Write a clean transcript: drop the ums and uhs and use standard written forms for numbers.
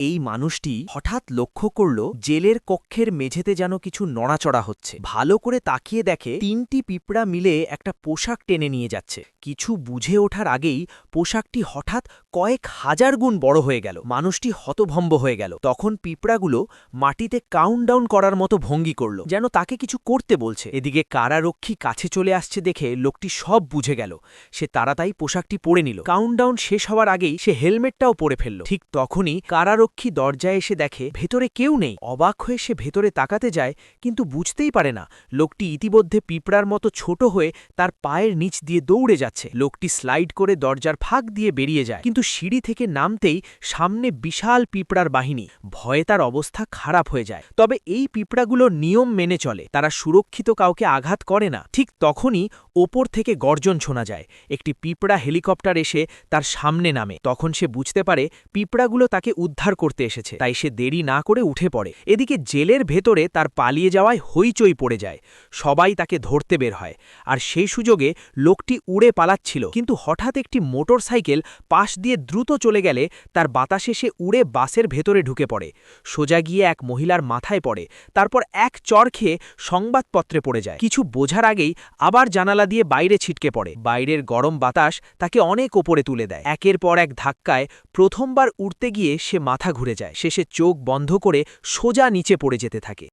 এই মানুষটি হঠাৎ লক্ষ্য করল জেলের কক্ষের মেঝেতে যেন কিছু নড়াচড়া হচ্ছে। ভালো করে তাকিয়ে দেখে ৩টি পিঁপড়া মিলে একটা পোশাক টেনে নিয়ে যাচ্ছে। কিছু বুঝে ওঠার আগেই পোশাকটি হঠাৎ কয়েক হাজার গুণ বড় হয়ে গেল। মানুষটি হতভম্ব হয়ে গেল। তখন পিঁপড়াগুলো মাটিতে কাউন্টডাউন করার মতো ভঙ্গি করল, যেন তাকে কিছু করতে বলছে। এদিকে কারারক্ষী কাছে চলে আসছে দেখে লোকটি সব বুঝে গেল। সে তাড়াতাড়ি পোশাকটি পরে নিল। কাউন্টডাউন শেষ হওয়ার আগেই সে হেলমেটটাও পরে ফেলল। ঠিক তখনই কারারক্ষী দরজায় এসে দেখে ভেতরে কেউ নেই। অবাক হয়ে সে ভেতরে তাকাতে যায়, কিন্তু বুঝতেই পারে না লোকটি ইতিমধ্যে পিঁপড়ার মতো ছোট হয়ে তার পায়ের নিচ দিয়ে দৌড়ে যাচ্ছে। লোকটি স্লাইড করে দরজার ফাঁক দিয়ে বেরিয়ে যায়, কিন্তু সিঁড়ি থেকে নামতেই সামনে বিশাল পিঁপড়ার বাহিনী। ভয়ে তার অবস্থা খারাপ হয়ে যায়। তবে এই পিঁপড়াগুলো নিয়ম মেনে চলে, তারা সুরক্ষিত কাউকে আঘাত করে না। ঠিক তখনই ওপর থেকে গর্জন শোনা যায়। একটি পিঁপড়া হেলিকপ্টার এসে তার সামনে নামে। তখন সে বুঝতে পারে পিঁপড়াগুলো তাকে উদ্ধার করতে এসেছে, তাই সে দেরি না করে উঠে পড়ে। এদিকে জেলের ভেতরে তার পালিয়ে যাওয়ায় হইচই পড়ে যায়। সবাই তাকে ধরতে বের হয়, আর সেই সুযোগে লোকটি উড়ে পালাচ্ছিল, কিন্তু হঠাৎ একটি মোটর সাইকেল পাশ দিয়ে দ্রুত চলে গেলে তার বাতাসে সে উড়ে বাসের ভেতরে ঢুকে পড়ে। সোজা গিয়ে এক মহিলার মাথায় পড়ে, তারপর এক চড় খেয়ে সংবাদপত্রে পড়ে যায়। কিছু বোঝার আগেই আবার জানালা দিয়ে বাইরে ছিটকে পড়ে। বাইরের গরম বাতাস তাকে অনেক ওপরে তুলে দেয়। একের পর এক ধাক্কায় প্রথমবার উঠতে গিয়ে সে মাথা ঘুরে যায়। শেষে চোখ বন্ধ করে সোজা নিচে পড়ে যেতে থাকে।